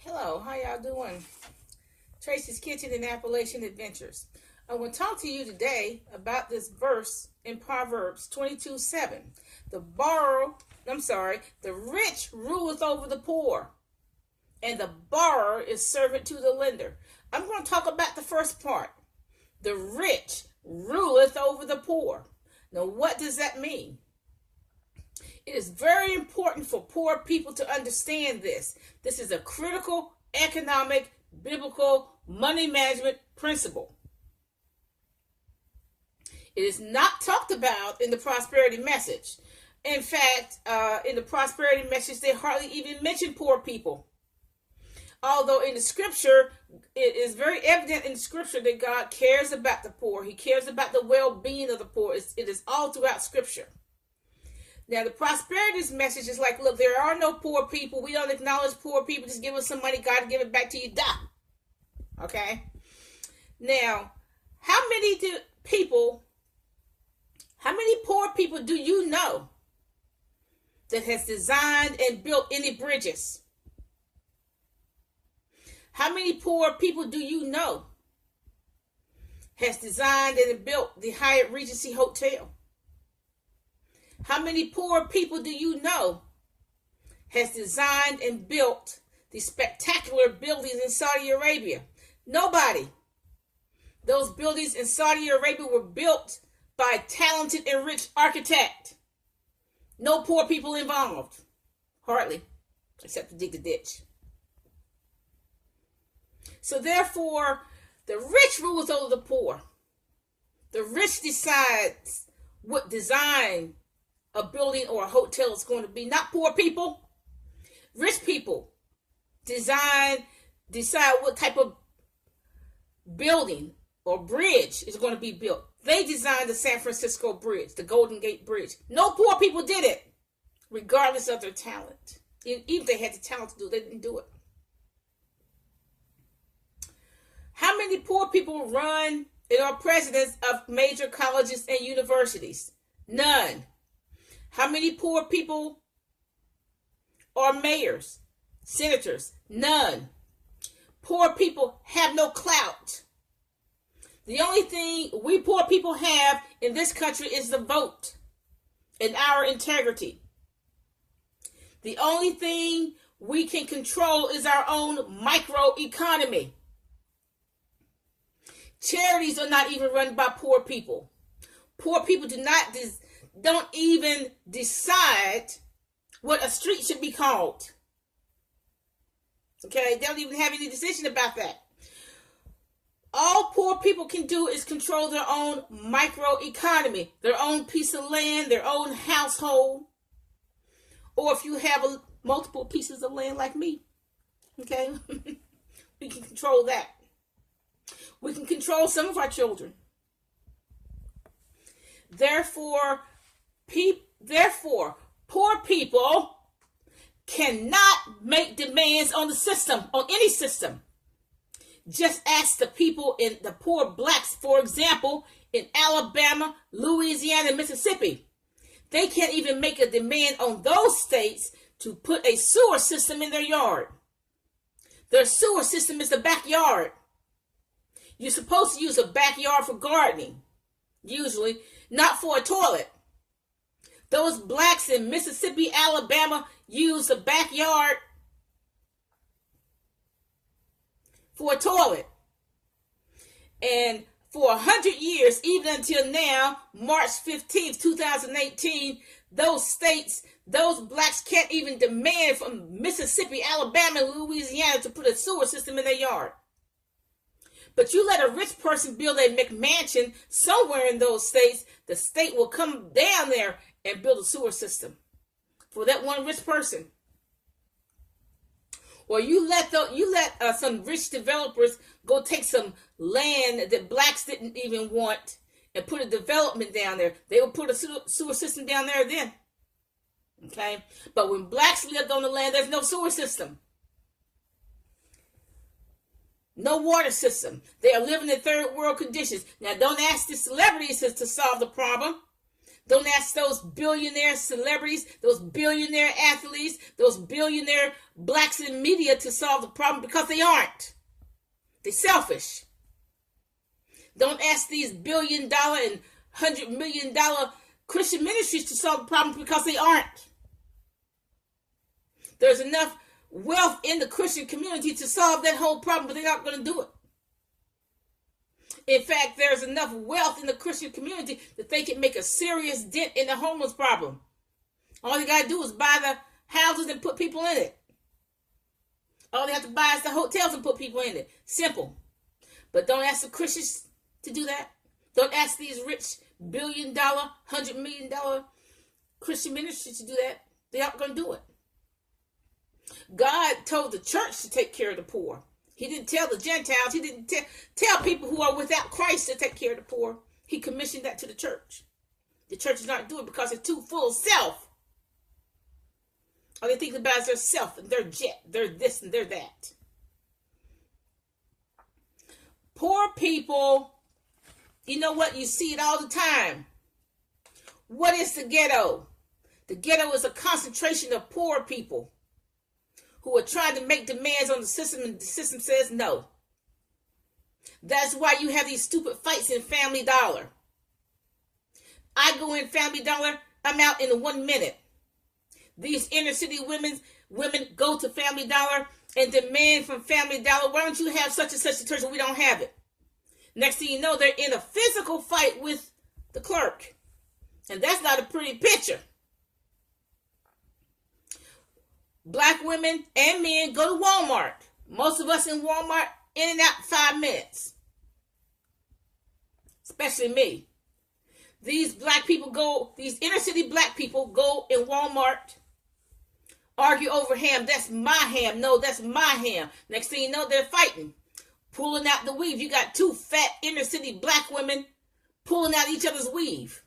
Hello, how y'all doing? Tracy's Kitchen and Appalachian Adventures. I want to talk to you today about this verse in Proverbs 22:7. The rich ruleth over the poor, and the borrower is servant to the lender. I'm going to talk about the first part. The rich ruleth over the poor. Now, what does that mean? It is very important for poor people to understand this. This is a critical economic, biblical, money management principle. It is not talked about in the prosperity message. In fact, in the prosperity message, they hardly even mention poor people. Although in the scripture, it is very evident in the scripture that God cares about the poor. He cares about the well-being of the poor. It is all throughout scripture. Now, the prosperity message is like, look, there are no poor people. We don't acknowledge poor people. Just give us some money. God will give it back to you. Duh. Okay? Now, how many poor people do you know that has designed and built any bridges? How many poor people do you know has designed and built the Hyatt Regency Hotel? How many poor people do you know has designed and built the spectacular buildings in Saudi Arabia? Nobody. Those buildings in Saudi Arabia were built by a talented and rich architect. No poor people involved. Hardly. Except to dig the ditch. So therefore, the rich rules over the poor. The rich decides what design a building or a hotel is going to be. Not poor people. Rich people decide what type of building or bridge is going to be built. They designed the San Francisco Bridge, the Golden Gate Bridge. No poor people did it, regardless of their talent. Even if they had the talent to do it, they didn't do it. How many poor people run and are presidents of major colleges and universities? None. How many poor people are mayors, senators? None. Poor people have no clout. The only thing we poor people have in this country is the vote and our integrity. The only thing we can control is our own microeconomy. Charities are not even run by poor people. Poor people don't even decide what a street should be called. Okay, they don't even have any decision about that. All poor people can do is control their own microeconomy, their own piece of land, their own household. Or if you have multiple pieces of land like me, okay, we can control that. We can control some of our children. Therefore, poor people cannot make demands on the system, on any system. Just ask the people in the poor blacks, for example, in Alabama, Louisiana, and Mississippi. They can't even make a demand on those states to put a sewer system in their yard. Their sewer system is the backyard. You're supposed to use a backyard for gardening, usually, not for a toilet. Those blacks in Mississippi, Alabama use the backyard for a toilet. And for 100 years, even until now, March 15th, 2018, those blacks can't even demand from Mississippi, Alabama, and Louisiana to put a sewer system in their yard. But you let a rich person build a McMansion somewhere in those states, the state will come down there and build a sewer system for that one rich person. Or you let some rich developers go take some land that blacks didn't even want and put a development down there. They will put a sewer system down there then. Okay? But when blacks lived on the land, there's no sewer system. No water system. They are living in third world conditions. Now, don't ask the celebrities to solve the problem. Don't ask those billionaire celebrities, those billionaire athletes, those billionaire blacks in media to solve the problem, because they aren't. They're selfish. Don't ask these $1 billion and $100 million Christian ministries to solve the problem, because they aren't. There's enough wealth in the Christian community to solve that whole problem, but they're not going to do it. In fact, there's enough wealth in the Christian community that they can make a serious dent in the homeless problem. All they got to do is buy the houses and put people in it. All they have to buy is the hotels and put people in it. Simple. But don't ask the Christians to do that. Don't ask these rich $1 billion, $100 million Christian ministries to do that. They aren't going to do it. God told the church to take care of the poor. He didn't tell the Gentiles. He didn't tell people who are without Christ to take care of the poor. He commissioned that to the church. The church is not doing it because they're too full of self. All they think about is their self and their jet. They're this and they're that. Poor people, you know what? You see it all the time. What is the ghetto? The ghetto is a concentration of poor people who are trying to make demands on the system, and the system says no. That's why you have these stupid fights in Family Dollar. I go in Family Dollar, I'm out in 1 minute. These inner city women go to Family Dollar and demand from Family Dollar, why don't you have such and such detergent? We don't have it. Next thing you know, they're in a physical fight with the clerk. And that's not a pretty picture. Black women and men go to Walmart. Most of us in Walmart, in and out 5 minutes. Especially me. These inner city black people go in Walmart, argue over ham. That's my ham. No, that's my ham. Next thing you know, they're fighting. Pulling out the weave. You got 2 fat inner city black women pulling out each other's weave.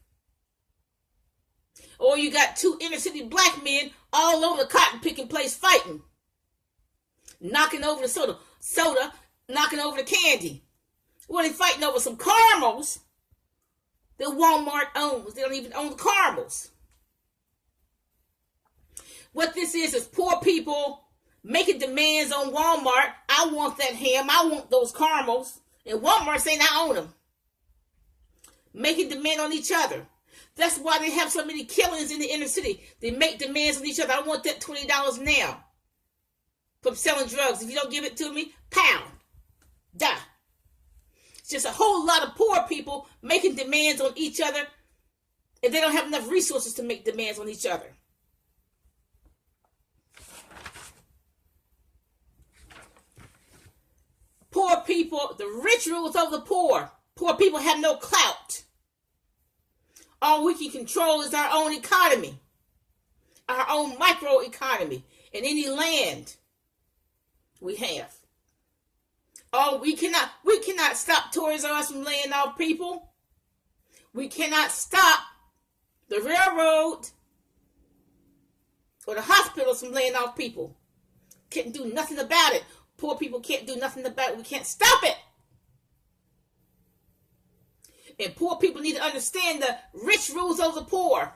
Or you got 2 inner city black men all over the cotton picking place fighting. Knocking over the soda, knocking over the candy. What are they fighting over? Some caramels that Walmart owns. They don't even own the caramels. What this is poor people making demands on Walmart. I want that ham. I want those caramels. And Walmart saying I own them. Making demand on each other. That's why they have so many killings in the inner city. They make demands on each other. I want that $20 now. From selling drugs. If you don't give it to me, pound. Die. It's just a whole lot of poor people making demands on each other. And they don't have enough resources to make demands on each other. Poor people, the rich rules over the poor. Poor people have no clout. All we can control is our own economy, our own micro economy, and any land we have. We cannot stop Toys R Us from laying off people. We cannot stop the railroad or the hospitals from laying off people. Can't do nothing about it. Poor people can't do nothing about it. We can't stop it. And poor people need to understand the rich rules over the poor.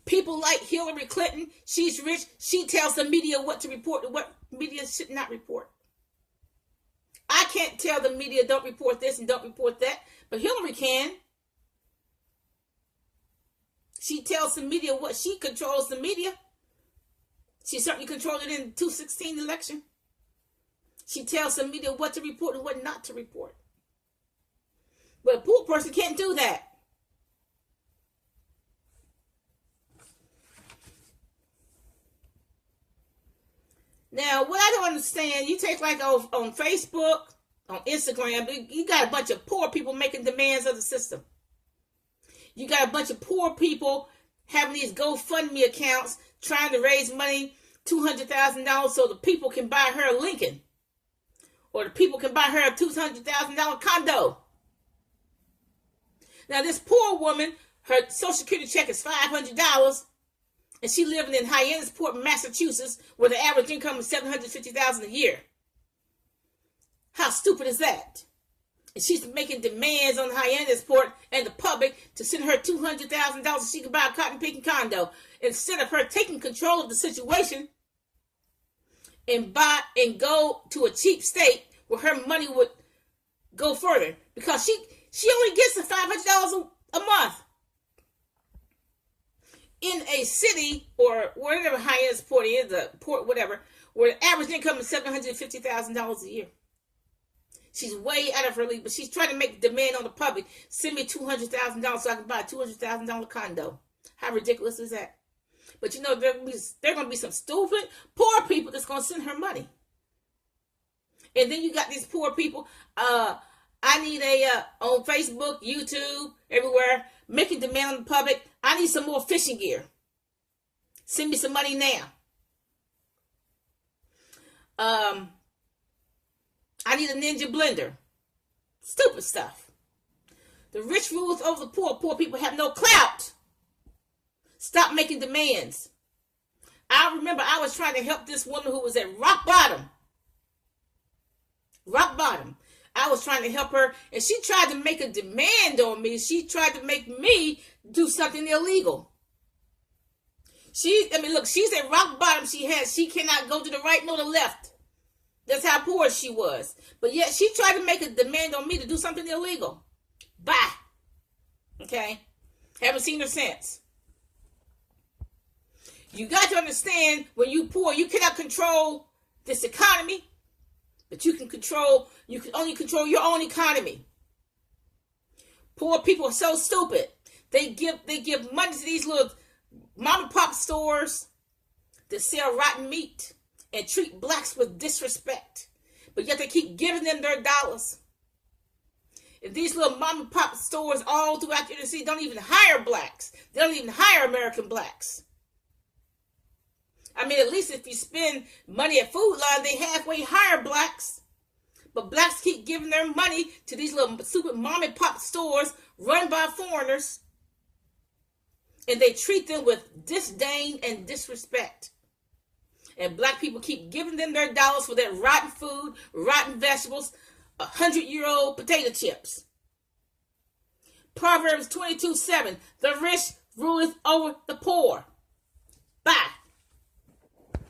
People like Hillary Clinton, she's rich. She tells the media what to report and what media should not report. I can't tell the media don't report this and don't report that, but Hillary can. She tells the media what she controls the media. She certainly controlled it in the 2016 election. She tells the media what to report and what not to report. But a poor person can't do that. Now, what I don't understand, you take like on Facebook, on Instagram, you got a bunch of poor people making demands of the system. You got a bunch of poor people having these GoFundMe accounts trying to raise money, $200,000 so the people can buy her a Lincoln. Or the people can buy her a $200,000 condo. Now this poor woman, her Social Security check is $500, and she living in Hyannisport, Massachusetts, where the average income is $750,000 a year. How stupid is that? And she's making demands on Hyannis Port and the public to send her $200,000 so she can buy a cotton picking condo. Instead of her taking control of the situation and go to a cheap state where her money would go further. Because she only gets the $500 a month. In a city or whatever Hyannis Port is, the port, whatever, where the average income is $750,000 a year. She's way out of her league, but she's trying to make a demand on the public. Send me $200,000 so I can buy a $200,000 condo. How ridiculous is that? But you know, there are going to be some stupid, poor people that's going to send her money. And then you got these poor people, I need on Facebook, YouTube, everywhere, making demand on the public. I need some more fishing gear. Send me some money now. I need a Ninja blender. Stupid stuff. The rich rules over the poor. Poor people have no clout. Stop making demands. I remember I was trying to help this woman who was at rock bottom. Rock bottom. I was trying to help her, and she tried to make a demand on me. She tried to make me do something illegal. She's at rock bottom. She cannot go to the right nor the left. That's how poor she was. But yet she tried to make a demand on me to do something illegal. Bye. Okay? Haven't seen her since. You got to understand, when you poor, you cannot control this economy, but you can only control your own economy. Poor people are so stupid. They give money to these little mom and pop stores that sell rotten meat and treat blacks with disrespect. But yet they keep giving them their dollars. If these little mom and pop stores all throughout the inner city don't even hire blacks. They don't even hire American blacks. I mean, at least if you spend money at Food Line, they halfway hire blacks. But blacks keep giving their money to these little stupid mom and pop stores run by foreigners. And they treat them with disdain and disrespect. And black people keep giving them their dollars for that rotten food, rotten vegetables, 100-year-old potato chips. Proverbs 22:7. The rich ruleth over the poor. Bye.